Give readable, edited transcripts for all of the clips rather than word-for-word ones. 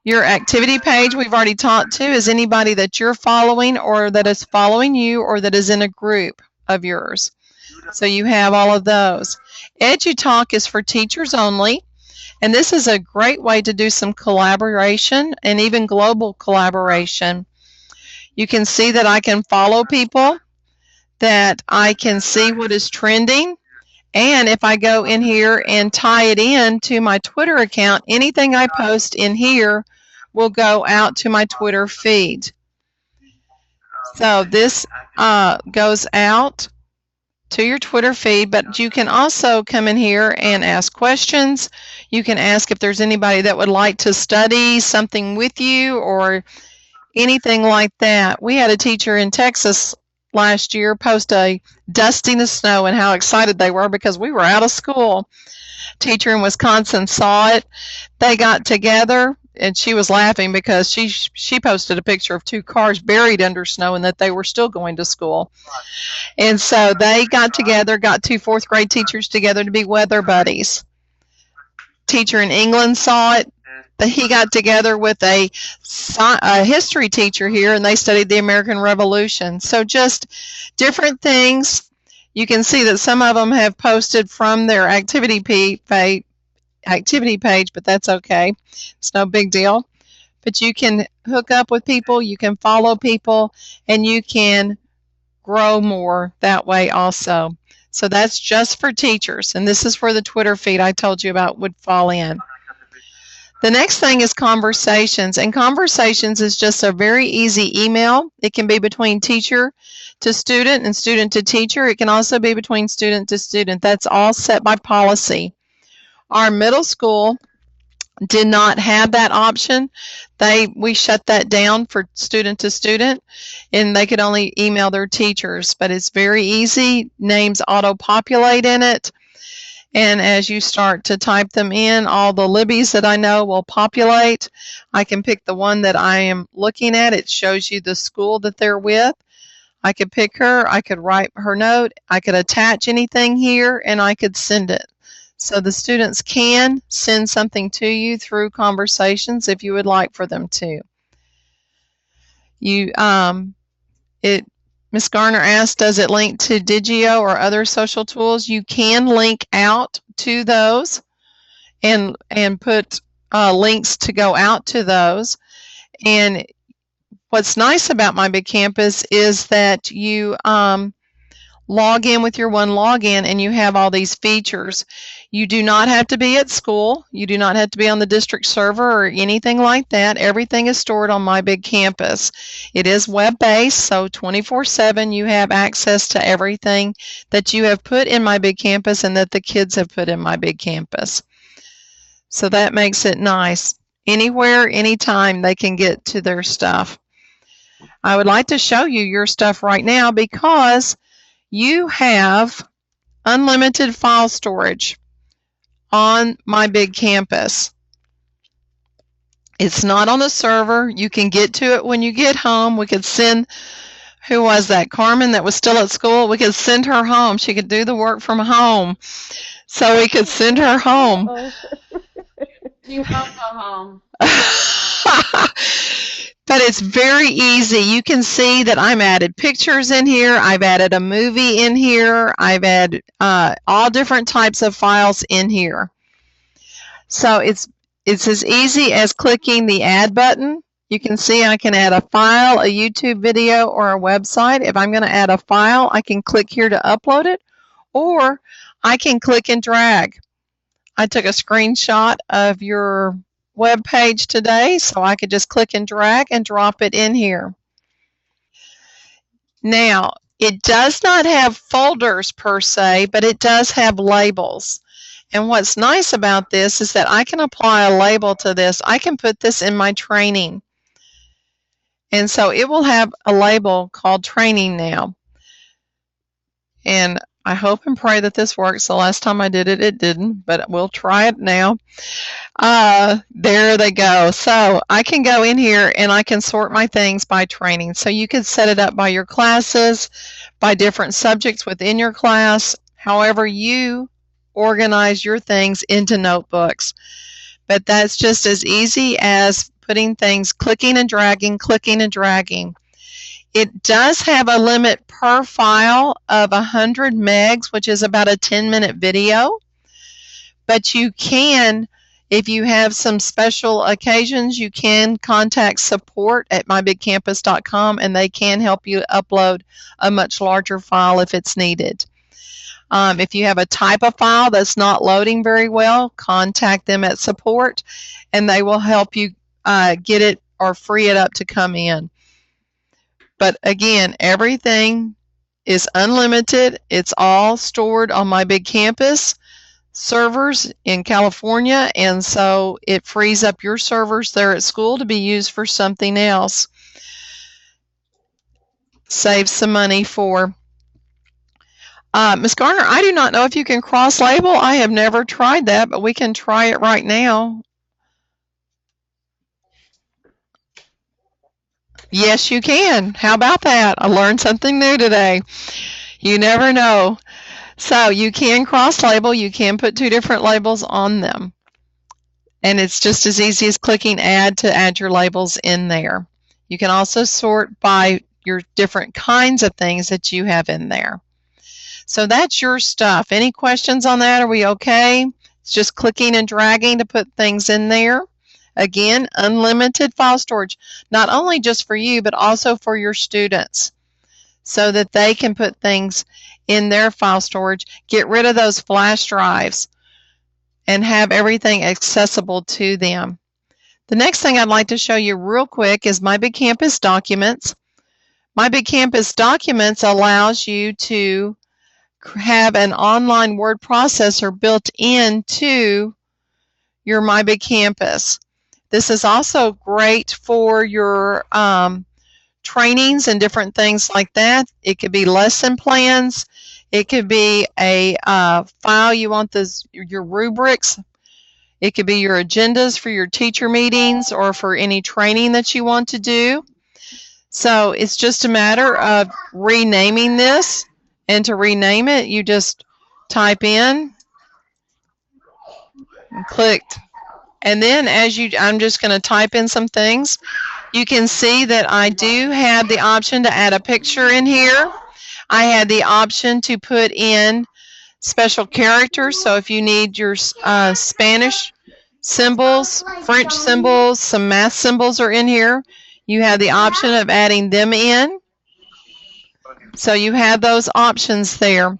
Your activity page we've already talked to is anybody that you're following or that is following you or that is in a group of yours. So you have all of those. EduTalk is for teachers only, and this is a great way to do some collaboration and even global collaboration. You can see that I can follow people, that I can see what is trending, and if I go in here and tie it in to my Twitter account, anything I post in here will go out to my Twitter feed. So this goes out to your Twitter feed, but you can also come in here and ask questions. You can ask if there's anybody that would like to study something with you or anything like that. We had a teacher in Texas last year post a dusting of snow and how excited they were because we were out of school. Teacher in Wisconsin saw it. They got together, and she was laughing because she posted a picture of 2 cars buried under snow and that they were still going to school. And so they got together, got 2 4th grade teachers together to be weather buddies. Teacher in England saw it. He got together with a history teacher here, and they studied the American Revolution. So just different things. You can see that some of them have posted from their activity page, but that's okay. It's no big deal. But you can hook up with people, you can follow people, and you can grow more that way also. So that's just for teachers, and this is where the Twitter feed I told you about would fall in. The next thing is conversations, and conversations is just a very easy email. It can be between teacher to student and student to teacher. It can also be between student to student. That's all set by policy. Our middle school did not have that option. We shut that down for student to student, and they could only email their teachers, but it's very easy. Names auto-populate in it. And as you start to type them in, all the Libby's that I know will populate. I can pick the one that I am looking at. It shows you the school that they're with. I could pick her. I could write her note. I could attach anything here, and I could send it. So the students can send something to you through conversations if you would like for them to. Ms. Garner asked, does it link to Digio or other social tools? You can link out to those and put links to go out to those. And what's nice about My Big Campus is that you log in with your one login and you have all these features. You do not have to be at school. You do not have to be on the district server or anything like that. Everything is stored on My Big Campus. It is web-based, so 24/7 you have access to everything that you have put in My Big Campus and that the kids have put in My Big Campus. So that makes it nice. Anywhere, anytime they can get to their stuff. I would like to show you your stuff right now because you have unlimited file storage on My Big Campus. It's not on the server. You can get to it when you get home. We could send, who was that, Carmen that was still at school? We could send her home. She could do the work from home. So we could send her home. You won't go home. But it's very easy. You can see that I'm added pictures in here. I've added a movie in here. I've added all different types of files in here. So it's as easy as clicking the add button. You can see I can add a file, a YouTube video, or a website. If I'm going to add a file, I can click here to upload it, or I can click and drag. I took a screenshot of your web page today, so I could just click and drag and drop it in here. Now, it does not have folders per se, but it does have labels. And what's nice about this is that I can apply a label to this. I can put this in my training. And so it will have a label called training now. And I hope and pray that this works. The last time I did it, it didn't, but we'll try it now. There they go. So I can go in here and I can sort my things by training. So you could set it up by your classes, by different subjects within your class, however you organize your things into notebooks. But that's just as easy as putting things, clicking and dragging, clicking and dragging. It does have a limit per file of 100 megs, which is about a 10-minute video. But you can, if you have some special occasions, you can contact support at mybigcampus.com, and they can help you upload a much larger file if it's needed. If you have a type of file that's not loading very well, contact them at support, and they will help you get it or free it up to come in. But again, everything is unlimited. It's all stored on My Big Campus servers in California, and so it frees up your servers there at school to be used for something else. Save some money for. Ms. Garner, I do not know if you can cross-label. I have never tried that, but we can try it right now. Yes, you can. How about that? I learned something new today. You never know. So you can cross-label. You can put two different labels on them. And it's just as easy as clicking Add to add your labels in there. You can also sort by your different kinds of things that you have in there. So that's your stuff. Any questions on that? Are we okay? It's just clicking and dragging to put things in there. Again, unlimited file storage, not only just for you, but also for your students, so that they can put things in their file storage, get rid of those flash drives, and have everything accessible to them. The next thing I'd like to show you real quick is My Big Campus Documents. My Big Campus Documents allows you to have an online word processor built into your My Big Campus. This is also great for your trainings and different things like that. It could be lesson plans. It could be a file you want your rubrics. It could be your agendas for your teacher meetings or for any training that you want to do. So it's just a matter of renaming this. And to rename it, you just type in and clicked. And then I'm just going to type in some things. You can see that I do have the option to add a picture in here. I had the option to put in special characters. So if you need your Spanish symbols, French symbols, some math symbols are in here. You have the option of adding them in. So you have those options there.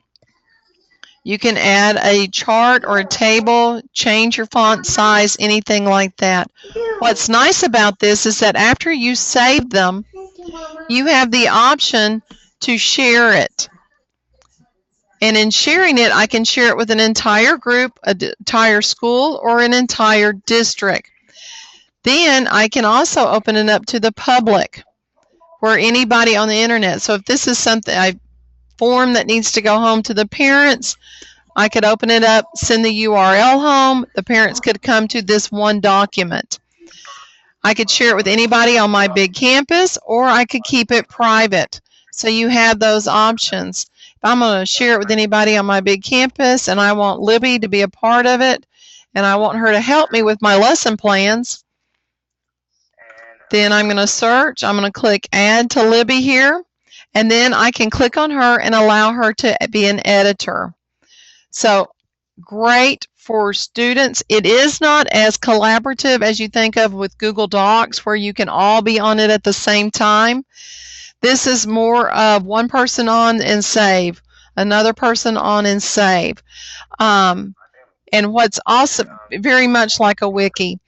You can add a chart or a table, change your font size, anything like that. What's nice about this is that after you save them, you have the option to share it. And in sharing it, I can share it with an entire group, an entire school, or an entire district. Then I can also open it up to the public, or anybody on the internet. So if this is something, a form that needs to go home to the parents, I could open it up, send the URL home. The parents could come to this one document. I could share it with anybody on My Big Campus, or I could keep it private. So you have those options. If I'm going to share it with anybody on My Big Campus and I want Libby to be a part of it, and I want her to help me with my lesson plans, then I'm going to search. I'm going to click Add to Libby here, and then I can click on her and allow her to be an editor. So great for students. It is not as collaborative as you think of with Google Docs, where you can all be on it at the same time. This is more of one person on and save, another person on and save. And what's also very much like a wiki.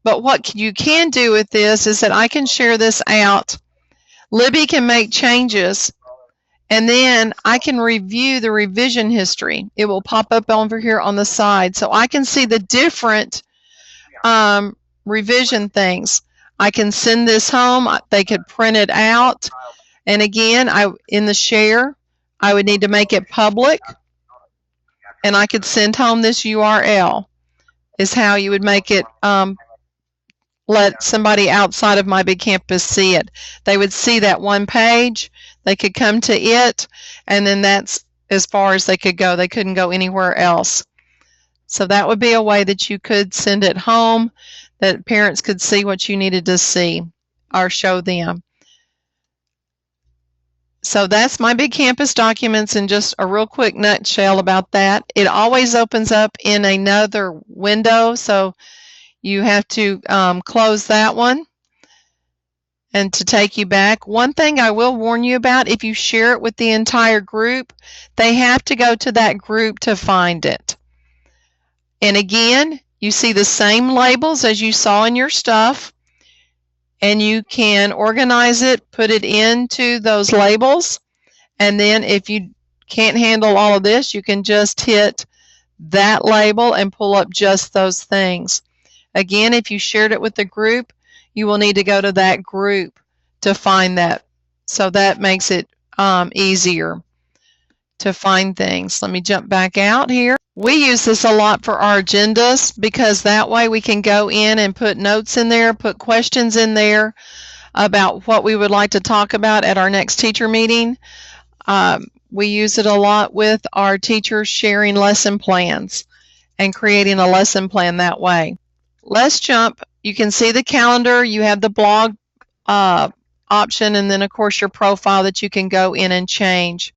But what you can do with this is that I can share this out. Libby can make changes, and then I can review the revision history. It will pop up over here on the side, so I can see the different revision things. I can send this home. They could print it out. And again, in the share, I would need to make it public, and I could send home this URL is how you would make it let somebody outside of My Big Campus see it. They would see that one page, they could come to it, and then that's as far as they could go. They couldn't go anywhere else. So that would be a way that you could send it home. that parents could see what you needed to see or show them. So that's my big campus documents in just a real quick nutshell about that. It always opens up in another window, so you have to close that one and to take you back. One thing I will warn you about, if you share it with the entire group, they have to go to that group to find it. And again, you see the same labels as you saw in your stuff, and you can organize it, put it into those labels, and then if you can't handle all of this, you can just hit that label and pull up just those things. Again, if you shared it with the group, you will need to go to that group to find that. So that makes it easier to find things. Let me jump back out here. We use this a lot for our agendas because that way we can go in and put notes in there, put questions in there about what we would like to talk about at our next teacher meeting. We use it a lot with our teachers sharing lesson plans and creating a lesson plan that way. Let's jump. You can see the calendar. You have the blog option, and then, of course, your profile that you can go in and change.